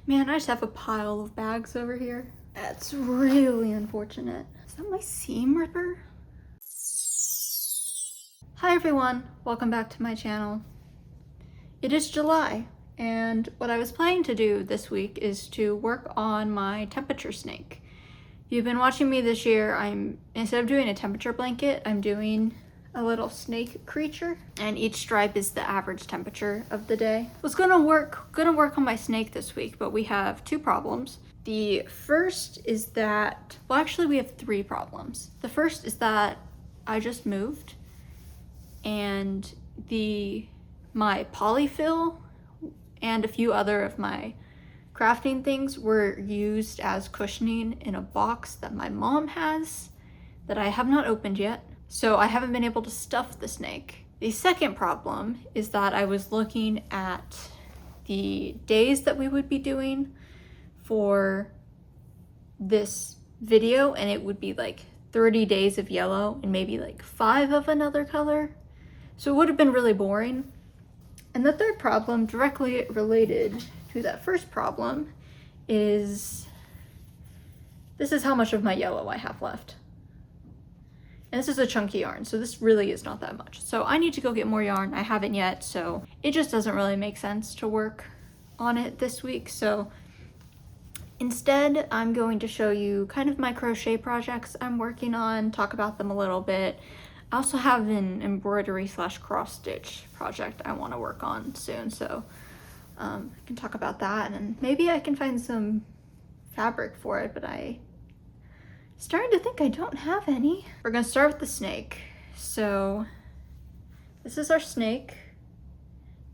Man, I just have a pile of bags over here. That's really unfortunate. Is that my seam ripper? Hi everyone, welcome back to my channel. It is July, and what I was planning to do this week is to work on my temperature snake. If you've been watching me this year, instead of doing a temperature blanket, I'm doing a little snake creature, and each stripe is the average temperature of the day. I was gonna work on my snake this week, but we have two problems. The first is that, well, actually we have three problems. The first is that I just moved, and my polyfill and a few other of my crafting things were used as cushioning in a box that my mom has that I have not opened yet. So I haven't been able to stuff the snake. The second problem is that I was looking at the days that we would be doing for this video, and it would be like 30 days of yellow and maybe like 5 of another color. So it would have been really boring. And the third problem, directly related to that first problem, is this is how much of my yellow I have left. And this is a chunky yarn, so this really is not that much. So I need to go get more yarn. I haven't yet, so it just doesn't really make sense to work on it this week. So instead, I'm going to show you kind of my crochet projects I'm working on, talk about them a little bit. I also have an embroidery / cross stitch project I want to work on soon, so I can talk about that, and maybe I can find some fabric for it, but I'm starting to think I don't have any. We're gonna start with the snake. So this is our snake.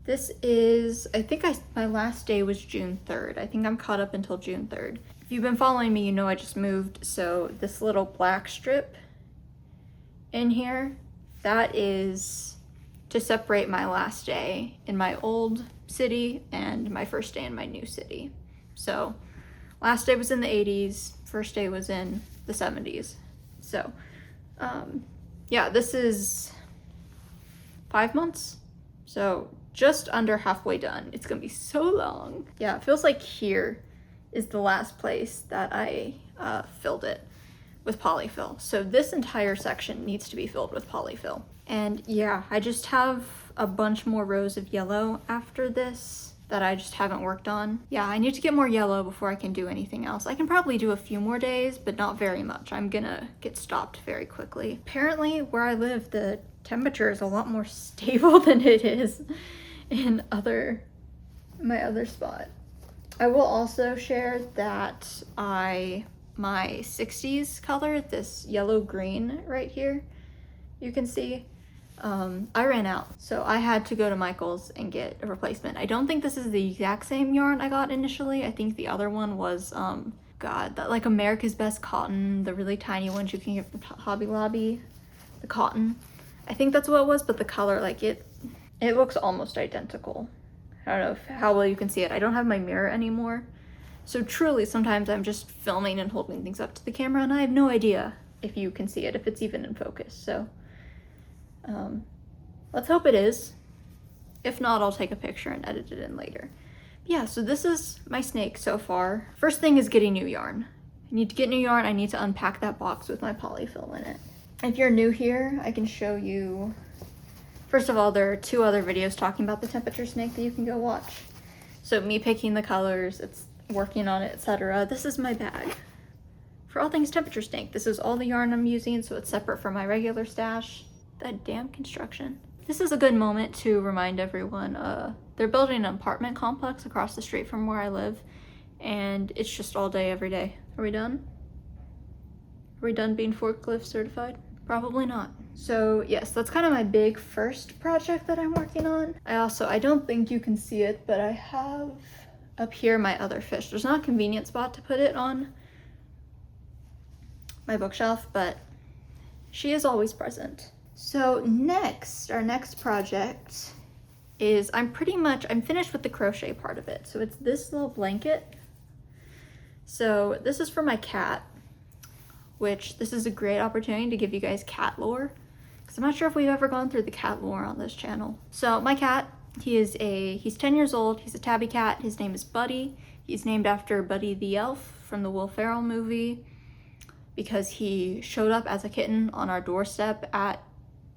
This is, I think my last day was June 3rd. I think I'm caught up until June 3rd. If you've been following me, you know I just moved, so this little black strip in here, that is to separate my last day in my old city and my first day in my new city. So last day was in the 80s, first day was in the 70s. So yeah, this is 5 months, so just under halfway done. It's gonna be so long. Yeah, it feels like here is the last place that I filled it with polyfill. So this entire section needs to be filled with polyfill. And yeah, I just have a bunch more rows of yellow after this that I just haven't worked on. Yeah, I need to get more yellow before I can do anything else. I can probably do a few more days, but not very much. I'm gonna get stopped very quickly. Apparently, where I live, the temperature is a lot more stable than it is in my other spot. I will also share that my 60s color, this yellow green right here, you can see, I ran out, so I had to go to Michael's and get a replacement. I don't think this is the exact same yarn I got initially. I think the other one was, that like America's Best Cotton, the really tiny ones you can get from Hobby Lobby, the cotton. I think that's what it was, but the color, like it looks almost identical. I don't know how well you can see it. I don't have my mirror anymore. So truly, sometimes I'm just filming and holding things up to the camera, and I have no idea if you can see it, if it's even in focus. So let's hope it is. If not, I'll take a picture and edit it in later. Yeah, so this is my snake so far. First thing is getting new yarn. I need to get new yarn. I need to unpack that box with my polyfill in it. If you're new here, I can show you. First of all, there are 2 other videos talking about the temperature snake that you can go watch. So me picking the colors, it's working on it, etc. This is my bag for all things temperature snake. This is all the yarn I'm using, so it's separate from my regular stash. That damn construction. This is a good moment to remind everyone, they're building an apartment complex across the street from where I live, and it's just all day every day. Are we done? Are we done being forklift certified? Probably not. So yes, that's kind of my big first project that I'm working on. I don't think you can see it, but I have up here my other fish. There's not a convenient spot to put it on my bookshelf, but she is always present. So next, our next project is, I'm finished with the crochet part of it. So it's this little blanket. So this is for my cat, which this is a great opportunity to give you guys cat lore, because I'm not sure if we've ever gone through the cat lore on this channel. So my cat, he's 10 years old. He's a tabby cat. His name is Buddy. He's named after Buddy the Elf from the Will Ferrell movie because he showed up as a kitten on our doorstep at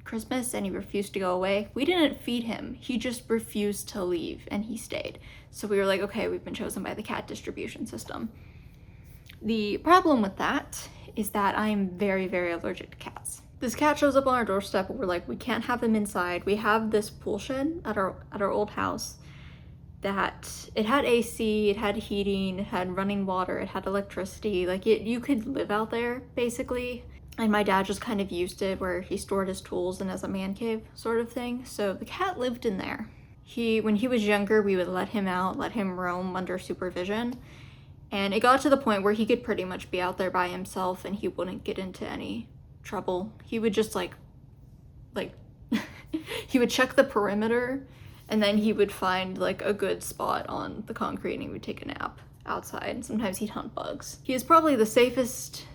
Christmas and he refused to go away. We didn't feed him. He just refused to leave and he stayed. So we were like, okay, we've been chosen by the cat distribution system. The problem with that is that I'm very, very allergic to cats. This cat shows up on our doorstep and we're like, we can't have him inside. We have this pool shed at our old house that it had AC, it had heating, it had running water, it had electricity. Like you could live out there basically. And my dad just kind of used it where he stored his tools and as a man cave sort of thing. So the cat lived in there. When he was younger, we would let him out, let him roam under supervision. And it got to the point where he could pretty much be out there by himself and he wouldn't get into any trouble. He would just like he would check the perimeter and then he would find like a good spot on the concrete and he would take a nap outside. Sometimes he'd hunt bugs. He is probably the safest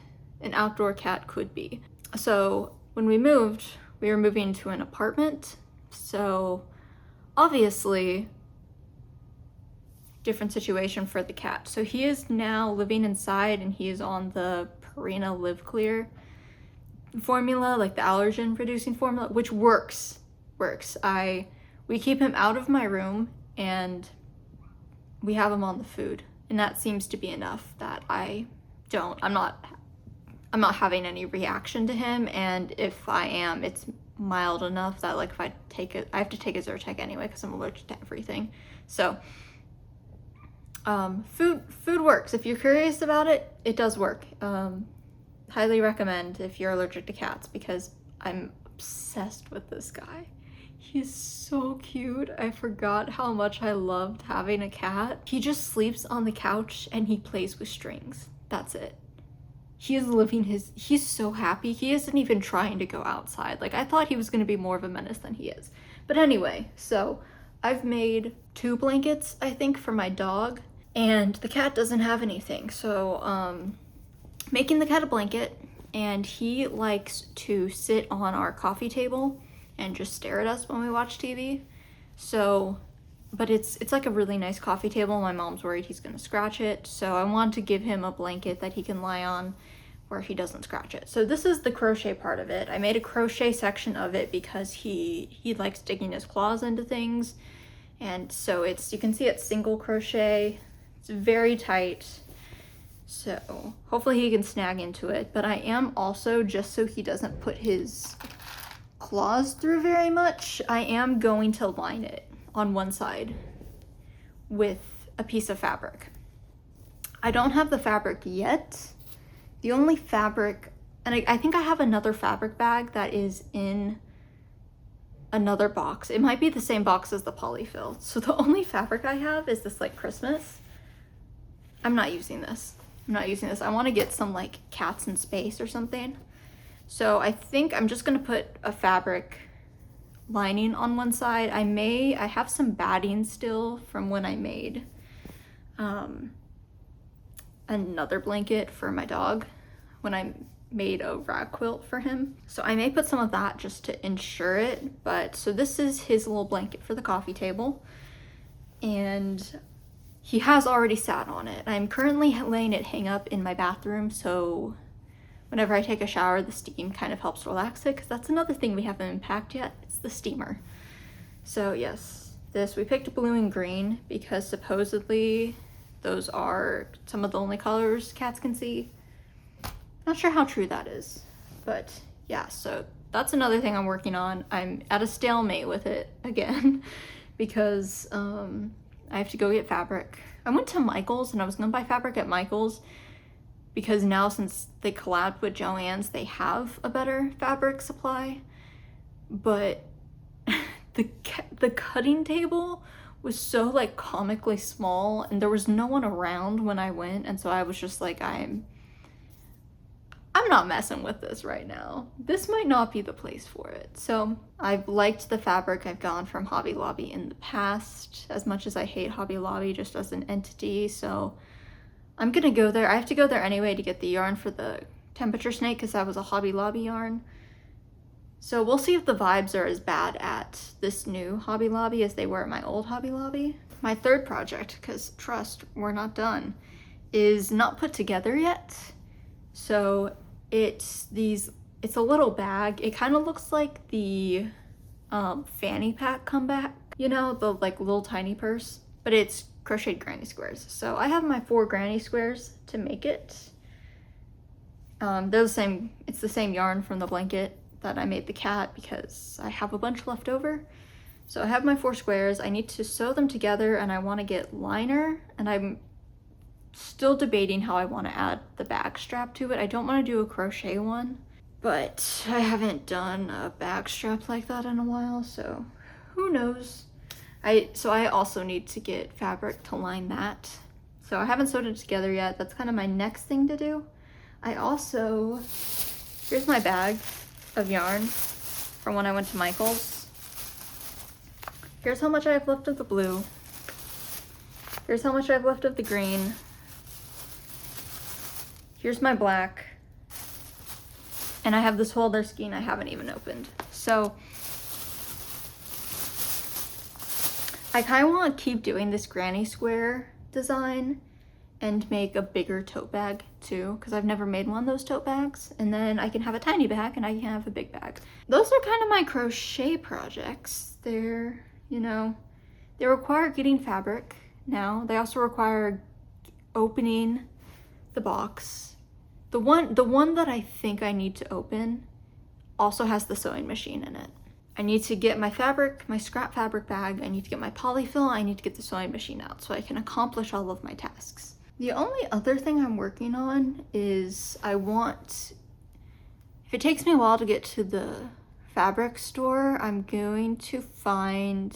an outdoor cat could be. So when we moved, we were moving to an apartment. So obviously, different situation for the cat. So he is now living inside and he is on the Purina Live Clear formula, like the allergen reducing formula, which works. We keep him out of my room and we have him on the food. And that seems to be enough that I'm not having any reaction to him, and if I am, it's mild enough that like if I take it, I have to take a Zyrtec anyway because I'm allergic to everything. So food works. If you're curious about it, it does work. Highly recommend if you're allergic to cats because I'm obsessed with this guy. He's so cute. I forgot how much I loved having a cat. He just sleeps on the couch and he plays with strings. That's it. He is he's so happy. He isn't even trying to go outside. Like, I thought he was going to be more of a menace than he is. But anyway, so I've made 2 blankets, I think, for my dog. And the cat doesn't have anything. So, making the cat a blanket. And he likes to sit on our coffee table and just stare at us when we watch TV. So, but it's like a really nice coffee table. My mom's worried he's gonna scratch it. So I want to give him a blanket that he can lie on where he doesn't scratch it. So this is the crochet part of it. I made a crochet section of it because he likes digging his claws into things. And so you can see it's single crochet. It's very tight. So hopefully he can snag into it. But I am also, just so he doesn't put his claws through very much, I am going to line it on one side with a piece of fabric. I don't have the fabric yet. The only fabric, and I think I have another fabric bag that is in another box. It might be the same box as the polyfill. So the only fabric I have is this like Christmas. I'm not using this. I want to get some like cats in space or something. So I think I'm just gonna put a fabric lining on one side. I have some batting still from when I made another blanket for my dog when I made a rag quilt for him. So I may put some of that just to ensure it. But so this is his little blanket for the coffee table. And he has already sat on it. I'm currently letting it hang up in my bathroom. So whenever I take a shower, the steam kind of helps relax it. Because that's another thing we haven't unpacked yet. It's the steamer. So yes, we picked blue and green because supposedly those are some of the only colors cats can see. Not sure how true that is, but yeah, so that's another thing I'm working on. I'm at a stalemate with it again because I have to go get fabric. I went to Michael's and I was gonna buy fabric at Michael's because now since they collabed with Joann's, they have a better fabric supply, but the cutting table was so like comically small and there was no one around when I went, and so I was just like, I'm not messing with this right now. This might not be the place for it. So I've liked the fabric I've gotten from Hobby Lobby in the past, as much as I hate Hobby Lobby just as an entity. So I'm gonna go there. I have to go there anyway to get the yarn for the temperature snake because that was a Hobby Lobby yarn. So we'll see if the vibes are as bad at this new Hobby Lobby as they were at my old Hobby Lobby. my third project, because trust, we're not done, is not put together yet. So it's a little bag. It kind of looks like the fanny pack comeback, you know, the like little tiny purse, but it's crocheted granny squares. So I have my 4 granny squares to make it. They're the same, it's the same yarn from the blanket that I made the cat because I have a bunch left over. So I have my 4 squares. I need to sew them together, and I want to get liner, and I'm still debating how I want to add the bag strap to it. I don't want to do a crochet one, but I haven't done a bag strap like that in a while, so who knows. So I also need to get fabric to line that. So I haven't sewed it together yet. That's kind of my next thing to do. I also, here's my bag of yarn from when I went to Michael's. Here's how much I have left of the blue. Here's how much I have left of the green. Here's my black. And I have this whole other skein I haven't even opened. So I kind of want to keep doing this granny square design and make a bigger tote bag too, because I've never made one of those tote bags. And then I can have a tiny bag and I can have a big bag. Those are kind of my crochet projects. They're, you know, they require getting fabric now. They also require opening the box. The one that I think I need to open also has the sewing machine in it. I need to get my fabric, my scrap fabric bag. I need to get my polyfill. I need to get the sewing machine out so I can accomplish all of my tasks. The only other thing I'm working on is if it takes me a while to get to the fabric store, I'm going to find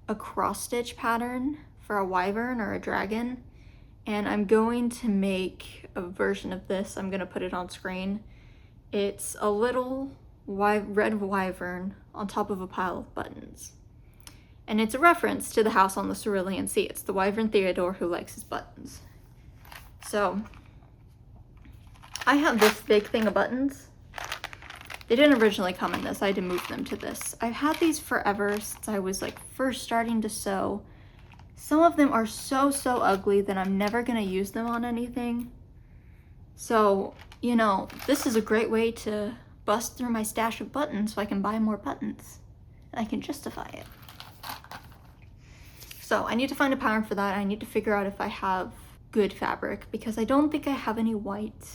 a cross stitch pattern for a wyvern or a dragon, and I'm going to make a version of this. I'm going to put it on screen. It's a little red wyvern on top of a pile of buttons, and it's a reference to the house on the Cerulean Sea. It's the wyvern Theodore who likes his buttons. So I have this big thing of buttons. They didn't originally come in this. I had to move them to this. I've had these forever since I was like first starting to sew. Some of them are so ugly that I'm never gonna use them on anything. So, you know, this is a great way to bust through my stash of buttons so I can buy more buttons and I can justify it. So I need to find a pattern for that. I need to figure out if I have good fabric, because I don't think I have any white,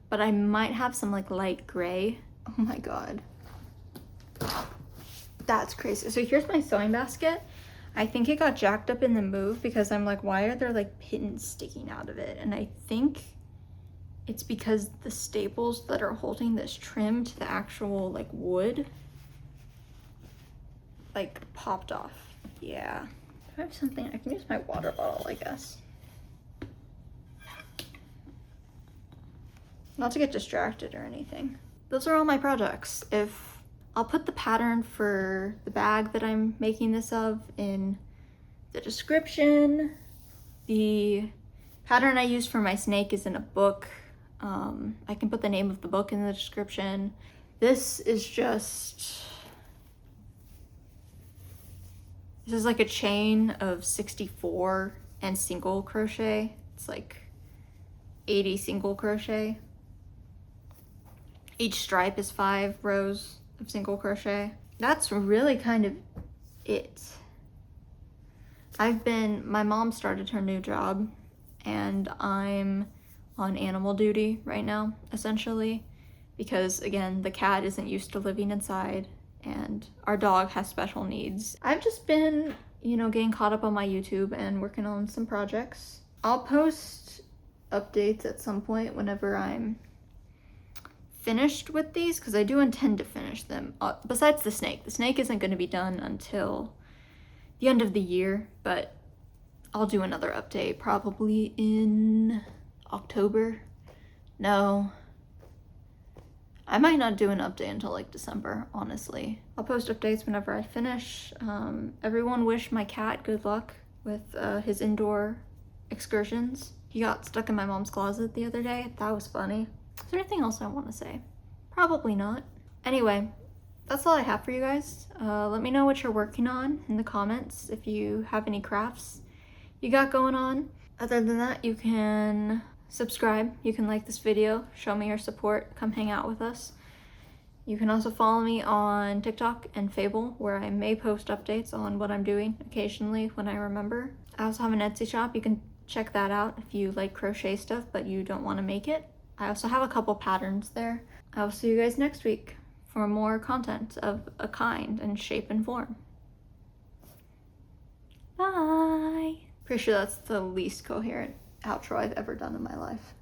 but I might have some like light gray. Oh my god, that's crazy. So here's my sewing basket. I think it got jacked up in the move because I'm like, why are there like pins sticking out of it? And I think it's because the staples that are holding this trim to the actual like wood like popped off. Yeah, I have something. I can use my water bottle, I guess. Not to get distracted or anything. Those are all my projects. I'll put the pattern for the bag that I'm making this of in the description. The pattern I used for my snake is in a book. I can put the name of the book in the description. This is like a chain of 64 and single crochet. It's like 80 single crochet. Each stripe is 5 rows of single crochet. That's really kind of it. My mom started her new job and I'm on animal duty right now, essentially, because again, the cat isn't used to living inside and our dog has special needs. I've just been, you know, getting caught up on my YouTube and working on some projects. I'll post updates at some point whenever I'm finished with these, because I do intend to finish them. Besides the snake isn't going to be done until the end of the year, but I'll do another update probably in October. No, I might not do an update until like December, honestly. I'll post updates whenever I finish. Everyone wish my cat good luck with his indoor excursions. He got stuck in my mom's closet the other day. That was funny. Is there anything else I want to say? Probably not. Anyway, that's all I have for you guys. Let me know what you're working on in the comments if you have any crafts you got going on. Other than that, you can subscribe, you can like this video, show me your support, come hang out with us. You can also follow me on TikTok and Fable, where I may post updates on what I'm doing occasionally when I remember. I also have an Etsy shop. You can check that out if you like crochet stuff but you don't want to make it. I also have a couple patterns there. I will see you guys next week for more content of a kind and shape and form. Bye! Pretty sure that's the least coherent outro I've ever done in my life.